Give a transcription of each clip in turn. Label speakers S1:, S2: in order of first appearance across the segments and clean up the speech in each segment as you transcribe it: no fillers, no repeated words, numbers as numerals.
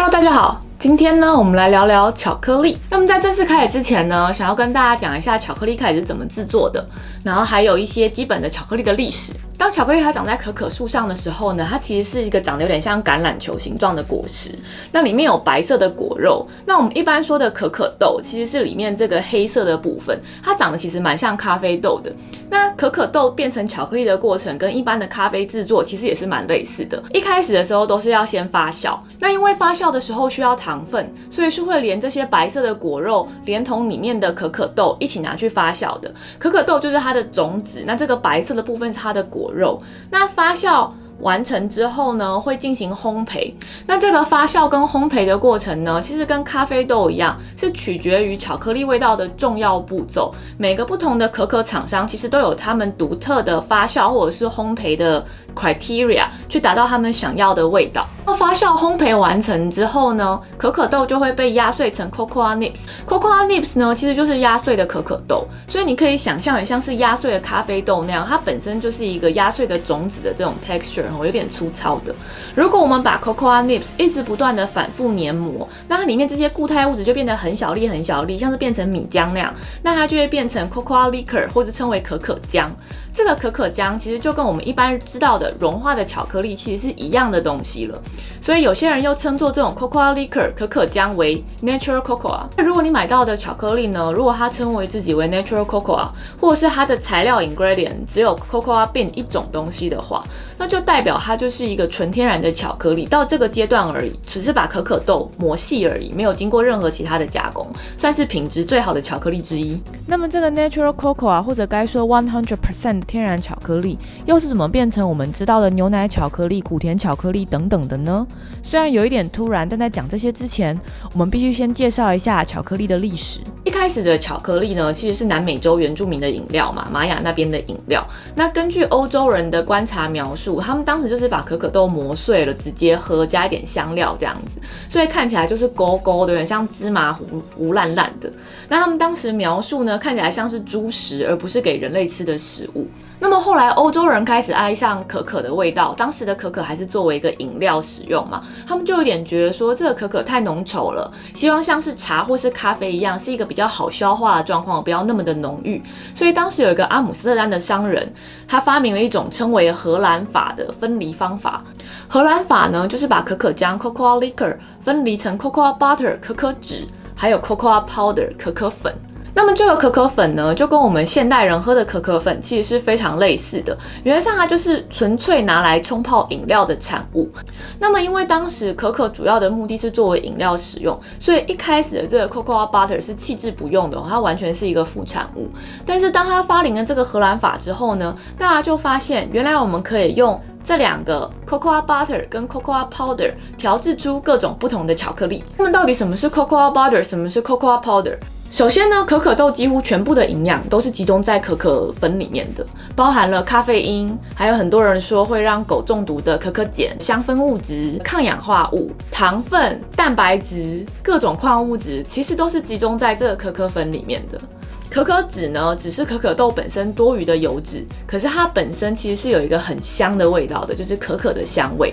S1: Hello， 大家好。今天呢，我们来聊聊巧克力。那么在正式开始之前呢，想要跟大家讲一下巧克力开始是怎么制作的，然后还有一些基本的巧克力的历史。当巧克力它长在可可树上的时候呢，它其实是一个长得有点像橄榄球形状的果实，那里面有白色的果肉。那我们一般说的可可豆，其实是里面这个黑色的部分，它长得其实蛮像咖啡豆的。那可可豆变成巧克力的过程跟一般的咖啡制作其实也是蛮类似的。一开始的时候都是要先发酵，那因为发酵的时候需要糖分，所以是会连这些白色的果肉连同里面的可可豆一起拿去发酵的。可可豆就是它的种子，那这个白色的部分是它的果肉。那发酵完成之后呢，会进行烘焙。那这个发酵跟烘焙的过程呢，其实跟咖啡豆一样，是取决于巧克力味道的重要步骤。每个不同的可可厂商其实都有他们独特的发酵或者是烘焙的 criteria， 去达到他们想要的味道。那发酵烘焙完成之后呢，可可豆就会被压碎成 cocoa nibs。cocoa nibs 呢，其实就是压碎的可可豆，所以你可以想象很像是压碎的咖啡豆那样，它本身就是一个压碎的种子的这种 texture。有点粗糙的。如果我们把 cocoa nibs 一直不断的反复研磨，那它里面这些固态物质就变得很小粒很小粒，像是变成米浆那样，那它就会变成 cocoa liquor 或者称为可可浆。这个可可浆其实就跟我们一般知道的融化的巧克力其实是一样的东西了，所以有些人又称作这种 cocoa liquor 可可浆为 natural cocoa。如果你买到的巧克力呢，如果它称为自己为 natural cocoa， 或者是它的材料 ingredient 只有 cocoa bean 一种东西的话，那就代表它就是一个纯天然的巧克力，到这个阶段而已，只是把可可豆磨细而已，没有经过任何其他的加工，算是品质最好的巧克力之一。那么这个 natural cocoa 或者该说 100% 天然巧克力又是怎么变成我们知道的牛奶巧克力、谷甜巧克力等等的呢？虽然有一点突然，但在讲这些之前，我们必须先介绍一下巧克力的历史。一开始的巧克力呢，其实是南美洲原住民的饮料嘛，玛雅那边的饮料。那根据欧洲人的观察描述，他们当时就是把可可豆磨碎了直接喝，加一点香料这样子，所以看起来就是勾勾的，有点像芝麻糊烂烂的。那他们当时描述呢，看起来像是猪食，而不是给人类吃的食物。那么后来欧洲人开始爱上可可的味道，当时的可可还是作为一个饮料使用嘛，他们就有点觉得说这个可可太浓稠了，希望像是茶或是咖啡一样，是一个比较好消化的状况，不要那么的浓郁。所以当时有一个阿姆斯特丹的商人，他发明了一种称为荷兰法的分离方法。荷兰法呢，就是把可可浆 cocoa liquor 分离成 cocoa butter 可可脂，还有 cocoa powder 可可粉。那么这个可可粉呢，就跟我们现代人喝的可可粉其实是非常类似的，原则上它就是纯粹拿来冲泡饮料的产物。那么因为当时可可主要的目的是作为饮料使用，所以一开始的这个 cocoa butter 是弃之不用的，它完全是一个副产物。但是当它发明了这个荷兰法之后呢，大家就发现原来我们可以用这两个 cocoa butter 跟 cocoa powder 调制出各种不同的巧克力。那么到底什么是 cocoa butter， 什么是 cocoa powder？首先呢，可可豆几乎全部的营养都是集中在可可粉里面的，包含了咖啡因，还有很多人说会让狗中毒的可可碱、香氛物质、抗氧化物、糖分、蛋白质、各种矿物质，其实都是集中在这个可可粉里面的。可可脂呢，只是可可豆本身多余的油脂，可是它本身其实是有一个很香的味道的，就是可可的香味。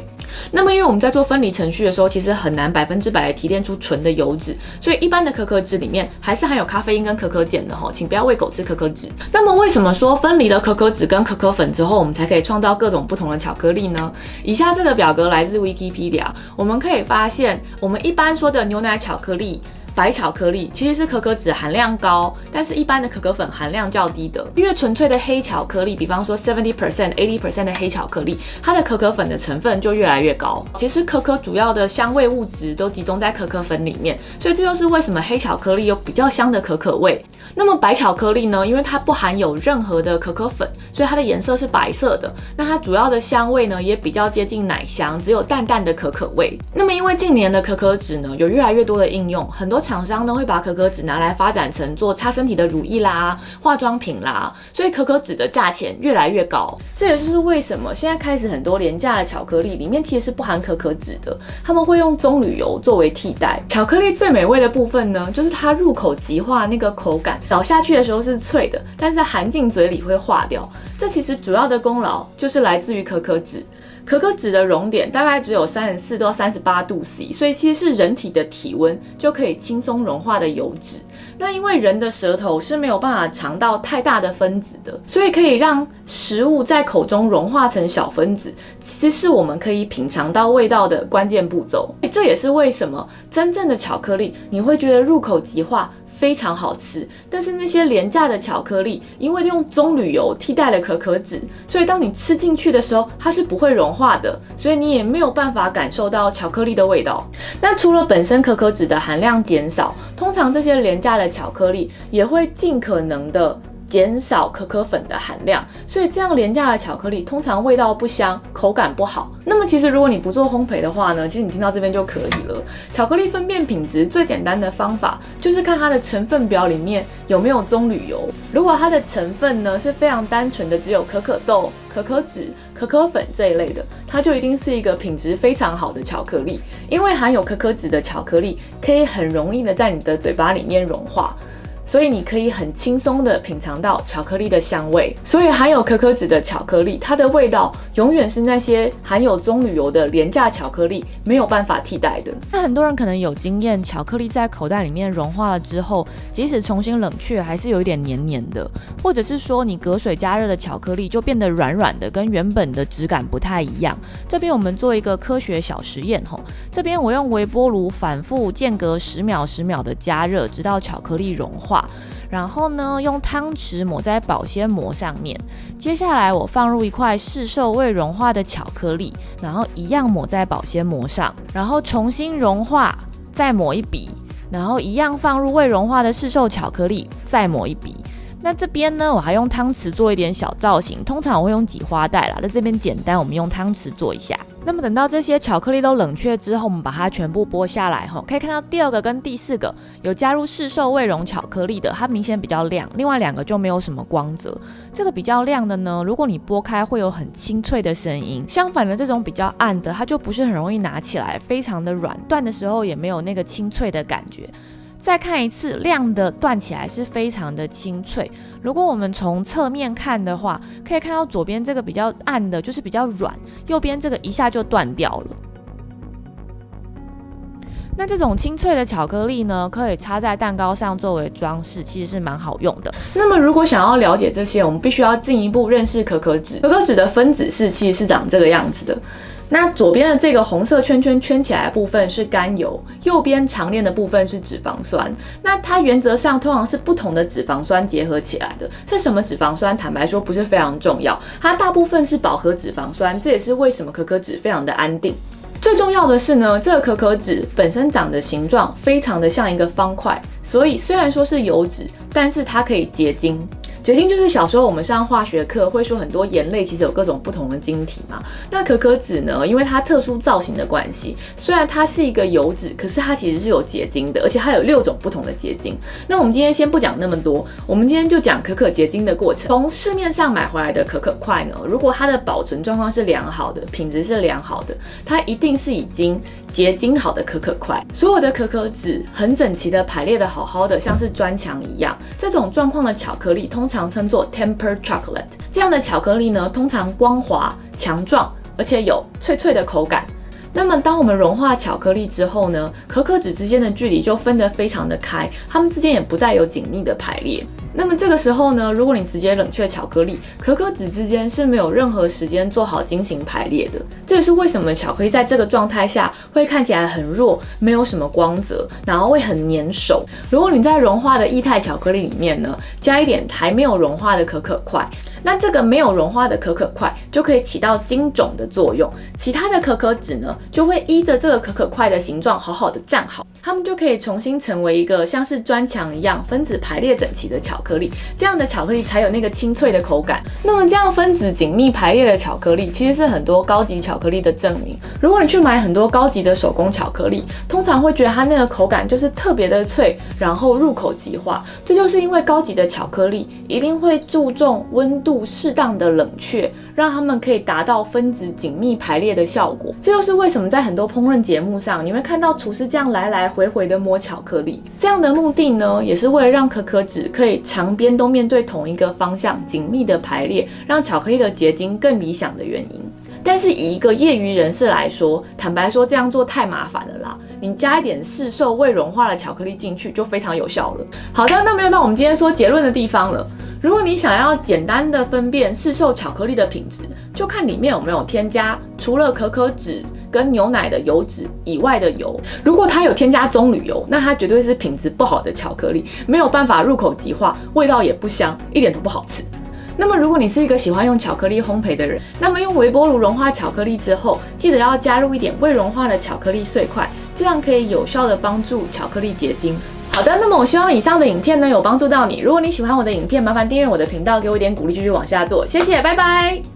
S1: 那么因为我们在做分离程序的时候，其实很难100%的提炼出纯的油脂，所以一般的可可脂里面还是含有咖啡因跟可可碱的，请不要喂狗吃可可脂。那么为什么说分离了可可脂跟可可粉之后，我们才可以创造各种不同的巧克力呢？以下这个表格来自 Wikipedia， 我们可以发现，我们一般说的牛奶巧克力、白巧克力其实是可可脂含量高，但是一般的可可粉含量较低的。因为纯粹的黑巧克力，比方说 70%、80% 的黑巧克力，它的可可粉的成分就越来越高。其实可可主要的香味物质都集中在可可粉里面，所以这就是为什么黑巧克力有比较香的可可味。那么白巧克力呢，因为它不含有任何的可可粉，所以它的颜色是白色的。那它主要的香味呢，也比较接近奶香，只有淡淡的可可味。那么因为近年的可可脂呢，有越来越多的应用，很多厂商呢会把可可脂拿来发展成做擦身体的乳液啦、化妆品啦，所以可可脂的价钱越来越高。这也就是为什么现在开始很多廉价的巧克力里面其实是不含可可脂的，他们会用棕榈油作为替代。巧克力最美味的部分呢，就是它入口即化那个口感，咬下去的时候是脆的，但是含进嘴里会化掉。这其实主要的功劳就是来自于可可脂。可可脂的熔点大概只有34到38°C， 所以其实是人体的体温就可以轻松融化的油脂。那因为人的舌头是没有办法尝到太大的分子的，所以可以让食物在口中融化成小分子，其实是我们可以品尝到味道的关键步骤。这也是为什么真正的巧克力你会觉得入口即化，非常好吃，但是那些廉价的巧克力，因为用棕榈油替代了可可脂，所以当你吃进去的时候，它是不会融化的，所以你也没有办法感受到巧克力的味道。那除了本身可可脂的含量减少，通常这些廉价的巧克力也会尽可能的减少可可粉的含量，所以这样廉价的巧克力通常味道不香，口感不好。那么其实如果你不做烘焙的话呢，其实你听到这边就可以了。巧克力分辨品质最简单的方法就是看它的成分表里面有没有棕榈油。如果它的成分呢是非常单纯的，只有可可豆、可可脂、可可粉这一类的，它就一定是一个品质非常好的巧克力。因为含有可可脂的巧克力可以很容易的在你的嘴巴里面融化，所以你可以很轻松的品尝到巧克力的香味。所以含有可可脂的巧克力，它的味道永远是那些含有棕榈油的廉价巧克力没有办法替代的。
S2: 那很多人可能有经验，巧克力在口袋里面融化了之后，即使重新冷却，还是有一点黏黏的，或者是说你隔水加热的巧克力就变得软软的，跟原本的质感不太一样。这边我们做一个科学小实验吼，这边我用微波炉反复间隔10秒10秒的加热，直到巧克力融化。然后呢，用汤匙抹在保鲜膜上面。接下来我放入一块市售未融化的巧克力，然后一样抹在保鲜膜上，然后重新融化，再抹一笔，然后一样放入未融化的市售巧克力，再抹一笔。那这边呢，我还用汤匙做一点小造型，通常我会用挤花袋啦，在这边简单，我们用汤匙做一下。那么等到这些巧克力都冷却之后，我们把它全部剥下来后，可以看到第2个跟第4个有加入市售未融巧克力的，它明显比较亮，另外2个就没有什么光泽。这个比较亮的呢，如果你剥开会有很清脆的声音，相反的这种比较暗的，它就不是很容易拿起来，非常的软，断的时候也没有那个清脆的感觉。再看一次，亮的断起来是非常的清脆。如果我们从侧面看的话，可以看到左边这个比较暗的就是比较软，右边这个一下就断掉了。那这种清脆的巧克力呢，可以插在蛋糕上作为装饰，其实是蛮好用的。
S1: 那么如果想要了解这些，我们必须要进一步认识可可脂。可可脂的分子式其实是长这个样子的。那左边的这个红色圈圈圈起来的部分是甘油，右边长链的部分是脂肪酸。那它原则上通常是不同的脂肪酸结合起来的，是什么脂肪酸？坦白说不是非常重要，它大部分是饱和脂肪酸，这也是为什么可可脂非常的安定。最重要的是呢，这个可可脂本身长的形状非常的像一个方块，所以虽然说是油脂，但是它可以结晶。结晶就是小时候我们上化学课会说很多盐类其实有各种不同的晶体嘛。那可可脂呢，因为它特殊造型的关系，虽然它是一个油脂，可是它其实是有结晶的，而且它有6种不同的结晶。那我们今天先不讲那么多，我们今天就讲可可结晶的过程。从市面上买回来的可可块呢，如果它的保存状况是良好的，品质是良好的，它一定是已经结晶好的可可块。所有的可可脂很整齐的排列的好好的，像是砖墙一样。这种状况的巧克力通常称作 tempered chocolate。 这样的巧克力呢，通常光滑强壮，而且有脆脆的口感。那么当我们融化巧克力之后呢，可可脂之间的距离就分得非常的开，它们之间也不再有紧密的排列。那么这个时候呢，如果你直接冷却巧克力，可可脂之间是没有任何时间做好精行排列的。这也是为什么巧克力在这个状态下会看起来很弱，没有什么光泽，然后会很粘手。如果你在融化的液态巧克力里面呢，加一点还没有融化的可可块，那这个没有融化的可可块就可以起到晶种的作用，其他的可可脂呢就会依着这个可可块的形状好好的站好，它们就可以重新成为一个像是砖墙一样分子排列整齐的巧克力，这样的巧克力才有那个清脆的口感。那么这样分子紧密排列的巧克力其实是很多高级巧克力的证明。如果你去买很多高级的手工巧克力，通常会觉得它那个口感就是特别的脆，然后入口即化，这就是因为高级的巧克力一定会注重温度适当的冷却，让它们可以达到分子紧密排列的效果。这就是为什么在很多烹饪节目上，你会看到厨师这样来来回回的摸巧克力。这样的目的呢，也是为了让可可脂可以长边都面对同一个方向，紧密的排列，让巧克力的结晶更理想的原因。但是以一个业余人士来说，坦白说这样做太麻烦了啦。你加一点市售未融化的巧克力进去就非常有效了。好的，那没有到我们今天说结论的地方了。如果你想要简单的分辨市售巧克力的品质，就看里面有没有添加除了可可脂跟牛奶的油脂以外的油。如果它有添加棕榈油，那它绝对是品质不好的巧克力，没有办法入口即化，味道也不香，一点都不好吃。那么如果你是一个喜欢用巧克力烘焙的人，那么用微波炉融化巧克力之后，记得要加入一点未融化的巧克力碎块，这样可以有效的帮助巧克力结晶。好的，那么我希望以上的影片呢有帮助到你。如果你喜欢我的影片，麻烦订阅我的频道，给我一点鼓励，继续往下做，谢谢，拜拜。